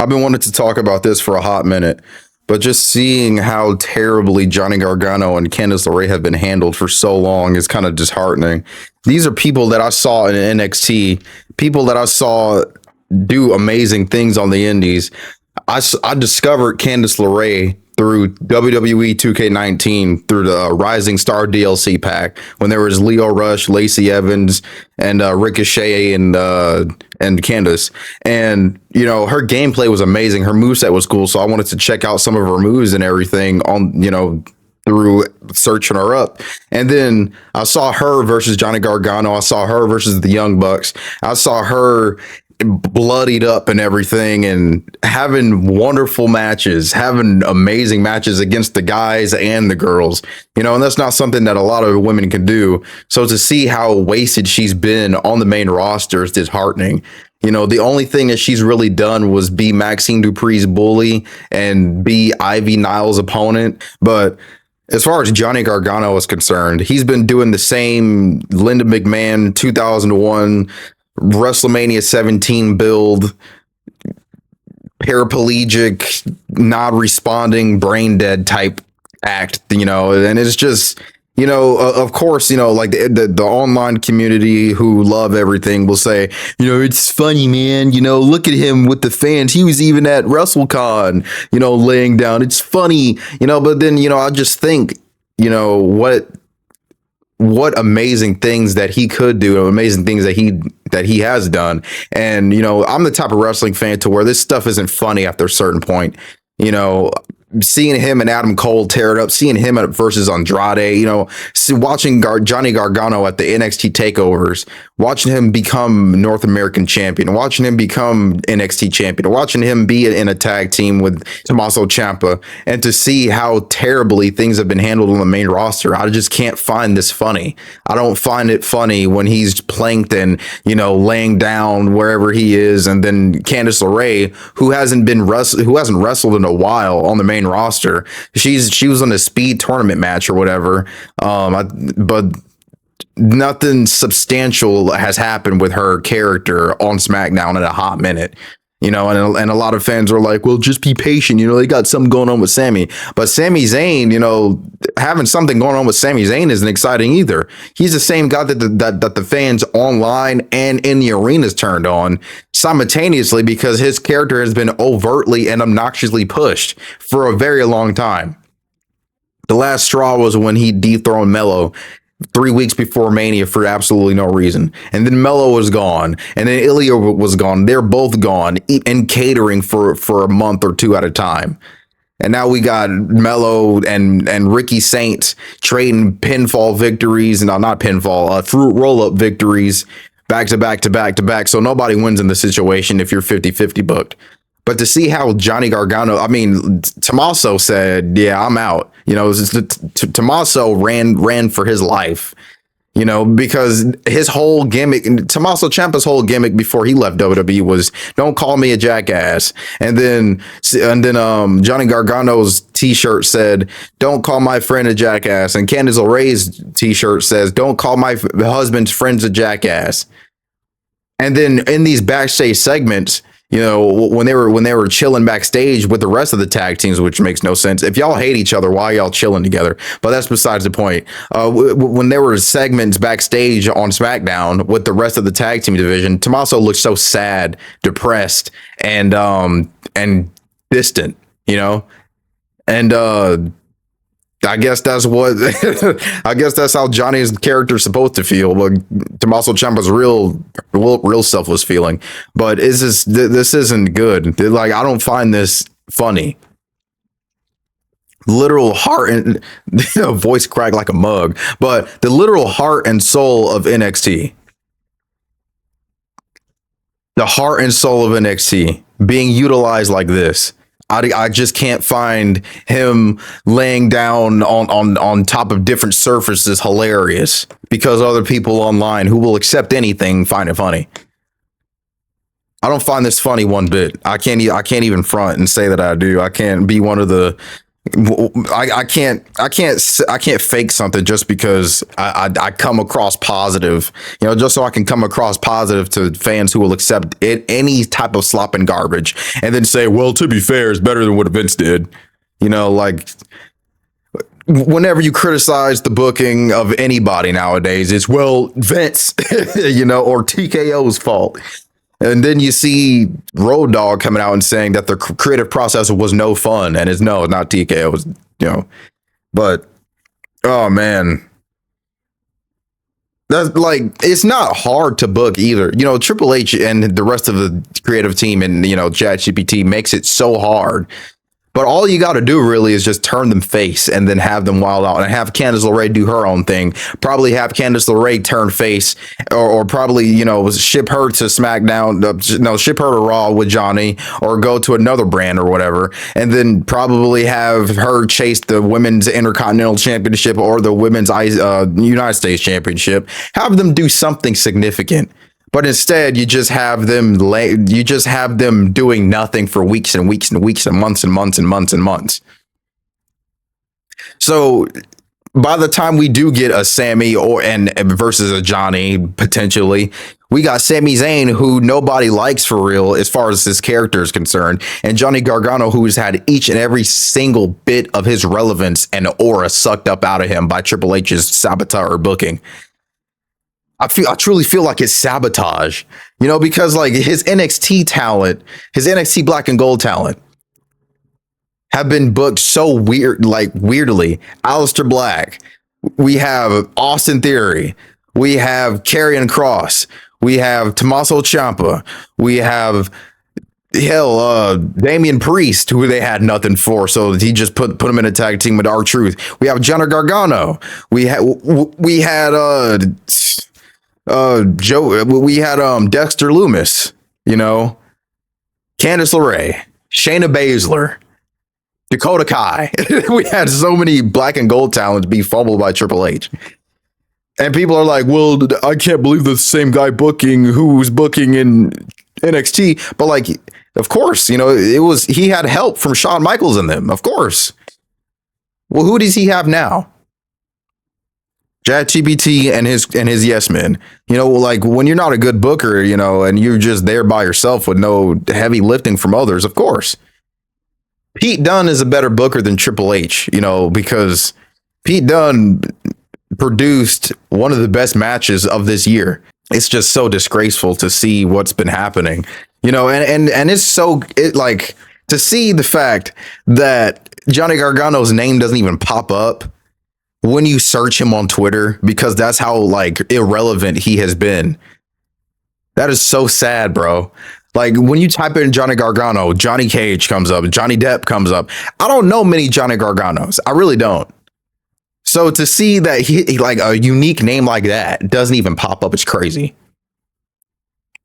I've been wanting to talk about this for a hot minute, but just seeing how terribly Johnny Gargano and Candice LeRae have been handled for so long is kind of disheartening. These are people that I saw in NXT, people that I saw do amazing things on the indies. I discovered Candice LeRae through WWE 2K19 through the Rising Star DLC pack when there was Leo Rush, Lacey Evans, and Ricochet and Candice. And you know, her gameplay was amazing. Her moveset was cool, so I wanted to check out some of her moves and everything on, you know, through searching her up. And then I saw her versus Johnny Gargano. I saw her versus the Young Bucks. I saw her bloodied up and everything and having wonderful matches, having amazing matches against the guys and the girls, you know, and that's not something that a lot of women can do. So to see how wasted she's been on the main roster is disheartening. You know, the only thing that she's really done was be Maxine Dupree's bully and be Ivy Niles' opponent. But as far as Johnny Gargano is concerned, he's been doing the same Linda McMahon 2001 WrestleMania 17 build, paraplegic, not responding, brain dead type act, you know, and it's just, you know, of course, you know, like the online community who love everything will say, you know, it's funny, man, you know, look at him with the fans. He was even at WrestleCon, you know, laying down. It's funny, you know, but then, you know, I just think, you know, what amazing things that he could do, amazing things that he has done. And, you know, I'm the type of wrestling fan to where this stuff isn't funny after a certain point. You know, seeing him and Adam Cole tear it up, seeing him versus Andrade, you know, watching Johnny Gargano at the NXT takeovers, watching him become North American champion, watching him become NXT champion, watching him be in a tag team with Tommaso Ciampa, and to see how terribly things have been handled on the main roster. I just can't find this funny. I don't find it funny when he's plankton, you know, laying down wherever he is, and then Candice LeRae, who hasn't wrestled in a while on the main roster. She was in a speed tournament match or whatever. But nothing substantial has happened with her character on SmackDown in a hot minute. You know, and a lot of fans are like, well, just be patient. You know, they got something going on with Sami. But Sami Zayn, you know, having something going on with Sami Zayn isn't exciting either. He's the same guy that the fans online and in the arenas turned on simultaneously because his character has been overtly and obnoxiously pushed for a very long time. The last straw was when he dethroned Melo 3 weeks before Mania for absolutely no reason. And then Melo was gone. And then Ilya was gone. They're both gone and catering for a month or two at a time. And now we got Melo and Ricky Saints trading pinfall victories. No, not pinfall, fruit roll-up victories back to back to back to back. So nobody wins in the situation if you're 50-50 booked. But to see how Johnny Gargano, I mean, Tommaso said, yeah, I'm out. You know, Tommaso ran for his life, you know, because his whole gimmick, Tommaso Ciampa's whole gimmick before he left WWE was don't call me a jackass. And then Johnny Gargano's t-shirt said, don't call my friend a jackass. And Candice LeRae's t-shirt says, don't call my husband's friends a jackass. And then in these backstage segments, you know, when they were chilling backstage with the rest of the tag teams, which makes no sense. If y'all hate each other, why are y'all chilling together? But that's besides the point. When there were segments backstage on SmackDown with the rest of the tag team division, Tommaso looked so sad, depressed, and distant, you know? And I guess that's what I guess that's how Johnny's character is supposed to feel. But Tommaso Ciampa's real self was feeling. But this isn't good. Like, I don't find this funny. Literal heart and voice crack like a mug. But the literal heart and soul of NXT. The heart and soul of NXT being utilized like this. I just can't find him laying down on top of different surfaces hilarious because other people online who will accept anything find it funny. I don't find this funny one bit. I can't even front and say that I do. I can't be one of the I can't fake something just because I come across positive, just so I can come across positive to fans who will accept it, any type of slop and garbage, and then say, well, to be fair, it's better than what Vince did. Like, whenever you criticize the booking of anybody nowadays, it's, well, Vince, or TKO's fault. And then you see Road Dogg coming out and saying that the creative process was no fun, and it's no, not TKO, was, but oh man, that's like, it's not hard to book either. Triple H and the rest of the creative team and ChatGPT makes it so hard. But all you got to do really is just turn them face and then have them wild out and have Candice LeRae do her own thing. Probably have Candice LeRae turn face, or probably, ship her to SmackDown, ship her to Raw with Johnny, or go to another brand or whatever. And then probably have her chase the Women's Intercontinental Championship or the Women's United States Championship. Have them do something significant. But instead, you just have them doing nothing for weeks and weeks and weeks and months and months and months and months. So by the time we do get a Sammy versus a Johnny, potentially, we got Sami Zayn, who nobody likes for real as far as his character is concerned, and Johnny Gargano, who has had each and every single bit of his relevance and aura sucked up out of him by Triple H's saboteur or booking. I truly feel like it's sabotage, because like his NXT talent, his NXT Black and Gold talent have been booked so weirdly. Aleister Black, we have Austin Theory, we have Karrion Kross, we have Tommaso Ciampa, we have Damian Priest, who they had nothing for, so he just put him in a tag team with R-Truth. We have Johnny Gargano. We had Dexter Lumis, Candice LeRae, Shayna Baszler, Dakota Kai. We had so many Black and Gold talents be fumbled by Triple H. And people are like, well, I can't believe the same guy who's booking in NXT. But like, of course, he had help from Shawn Michaels in them. Of course. Well, who does he have now? ChatGPT and his yes men. Like, when you're not a good booker, and you're just there by yourself with no heavy lifting from others, of course. Pete Dunne is a better booker than Triple H, because Pete Dunne produced one of the best matches of this year. It's just so disgraceful to see what's been happening, and it's like to see the fact that Johnny Gargano's name doesn't even pop up when you search him on Twitter, because that's how like irrelevant he has been. That is so sad, bro. Like, when you type in Johnny Gargano, Johnny Cage comes up, Johnny Depp comes up. I don't know many Johnny Garganos. I really don't. So to see that he like a unique name like that doesn't even pop up, it's crazy.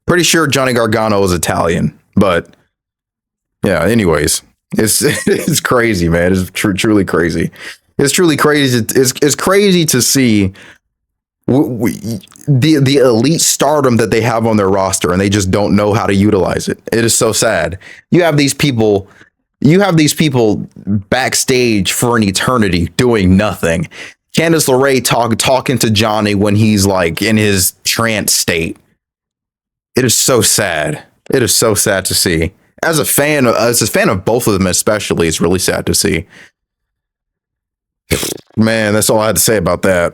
Pretty sure Johnny Gargano is Italian, but yeah, anyways, it's crazy, man. It's truly crazy. It's truly crazy. It's crazy to see the elite stardom that they have on their roster, and they just don't know how to utilize it. It is so sad. You have these people backstage for an eternity doing nothing. Candice LeRae talking to Johnny when he's like in his trance state. It is so sad. It is so sad to see. As a fan of both of them, especially, it's really sad to see. Man, that's all I had to say about that.